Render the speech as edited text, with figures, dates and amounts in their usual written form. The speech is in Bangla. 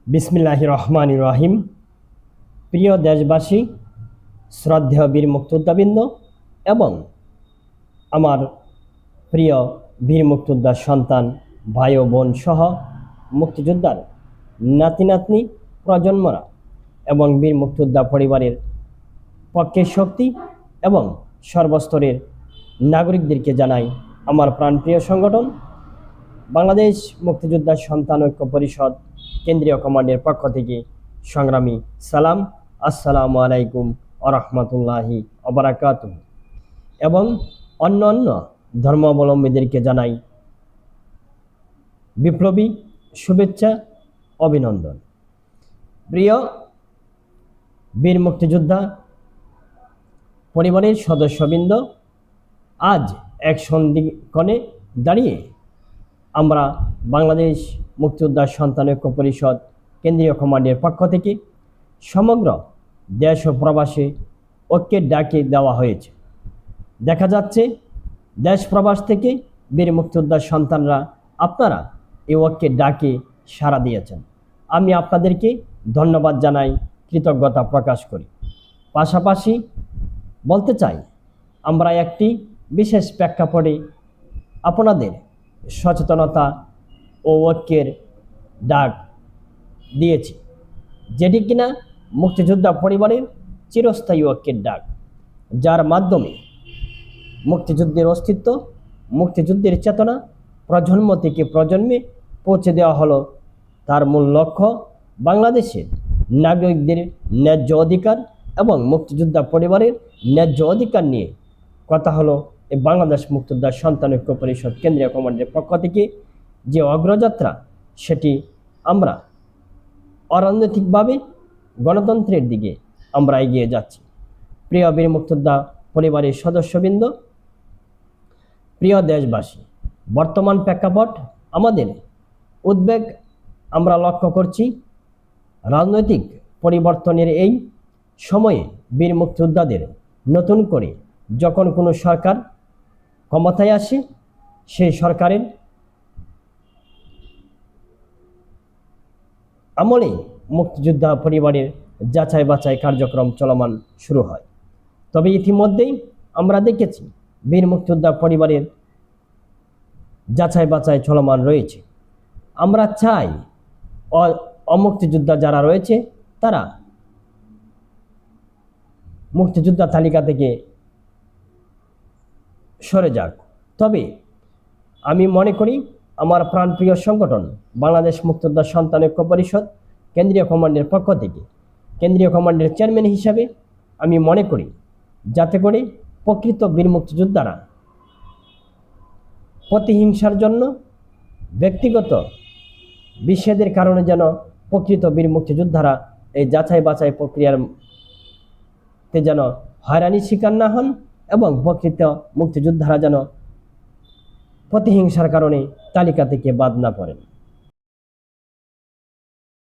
বিসমিল্লাহির রহমানির রহিম। প্রিয় দেশবাসী, শ্রদ্ধেয় বীর মুক্তিযোদ্ধাবৃন্দ এবং আমার প্রিয় বীর মুক্তিযোদ্ধার সন্তান ভাই ও বোন সহ মুক্তিযোদ্ধার নাতি নাতনি প্রজন্মরা এবং বীর মুক্তিযোদ্ধা পরিবারের পক্ষে শক্তি এবং সর্বস্তরের নাগরিকদেরকে জানাই আমার প্রাণপ্রিয় সংগঠন বাংলাদেশ মুক্তিযোদ্ধা সন্তান ঐক্য পরিষদ কেন্দ্রীয় কমান্ডের পক্ষ থেকে সংগ্রামী সালাম। আসসালামু আলাইকুম আরহামতুল্লাহি অবরাকাতুহু। এবং অন্য ধর্মাবলম্বীদেরকে জানাই বিপ্লবী শুভেচ্ছা, অভিনন্দন। প্রিয় বীর মুক্তিযোদ্ধা পরিবারের সদস্যবৃন্দ, আজ এক সন্ধিক্ষণে দাঁড়িয়ে আমরা বাংলাদেশ মুক্তিযোদ্ধা সন্তান ঐক্য পরিষদ কেন্দ্রীয় কমান্ডের পক্ষ থেকে সমগ্র দেশ ও প্রবাসে ঐক্যের ডাকে দেওয়া হয়েছে। দেখা যাচ্ছে দেশ প্রবাস থেকে বীর মুক্তিযোদ্ধার সন্তানরা আপনারা এই ঐক্যের ডাকে সাড়া দিয়েছেন। আমি আপনাদেরকে ধন্যবাদ জানাই, কৃতজ্ঞতা প্রকাশ করি। পাশাপাশি বলতে চাই, আমরা একটি বিশেষ প্রেক্ষাপটে আপনাদের সচেতনতা ও ঐক্যের ডাক দিয়েছি, যেটি কিনা মুক্তিযোদ্ধা পরিবারের চিরস্থায়ী ঐক্যের ডাক, যার মাধ্যমে মুক্তিযুদ্ধের অস্তিত্ব, মুক্তিযুদ্ধের চেতনা প্রজন্ম থেকে প্রজন্মে পৌঁছে দেওয়া হলো। তার মূল লক্ষ্য বাংলাদেশের নাগরিকদের ন্যায্য অধিকার এবং মুক্তিযোদ্ধা পরিবারের ন্যায্য অধিকার নিয়ে কথা হলো। এই বাংলাদেশ মুক্তিযোদ্ধা সন্তান ঐক্য পরিষদ কেন্দ্রীয় কমান্ডের পক্ষ থেকে যে অগ্রযাত্রা, সেটি আমরা অরাজনৈতিকভাবে গণতন্ত্রের দিকে আমরা এগিয়ে যাচ্ছি। প্রিয় বীর মুক্তিযোদ্ধা পরিবারের সদস্যবৃন্দ, প্রিয় দেশবাসী, বর্তমান প্রেক্ষাপট আমাদের উদ্বেগ আমরা লক্ষ্য করছি। রাজনৈতিক পরিবর্তনের এই সময়ে বীর মুক্তিযোদ্ধাদের নতুন করে যখন কোনো সরকার ক্ষমতায় আসে, সেই সরকারের আমলে মুক্তিযোদ্ধা পরিবারের যাচাই বাছাই কার্যক্রম চলমান শুরু হয়। তবে ইতিমধ্যেই আমরা দেখেছি বীর মুক্তিযোদ্ধা পরিবারের যাচাই বাছাই চলমান রয়েছে। আমরা চাই অমুক্তিযোদ্ধা যারা রয়েছে তারা মুক্তিযোদ্ধা তালিকা থেকে সরে যাক। তবে আমি মনে করি আমার প্রাণপ্রিয় সংগঠন বাংলাদেশ মুক্তিযোদ্ধা সন্তান ঐক্য পরিষদ কেন্দ্রীয় কমান্ডের পক্ষ থেকে কেন্দ্রীয় কমান্ডের চেয়ারম্যান হিসাবে আমি মনে করি, যাতে করে প্রকৃত বীর মুক্তিযোদ্ধারা প্রতিহিংসার জন্য, ব্যক্তিগত বিচ্ছেদের কারণে যেন প্রকৃত বীর মুক্তিযোদ্ধারা এই যাচাই বাছাই প্রক্রিয়াতে যেন হয়রানির শিকার না হন এবং প্রকৃত মুক্তিযোদ্ধারা যেন প্রতিহিংসার কারণে তালিকা থেকে বাদ না পড়েন।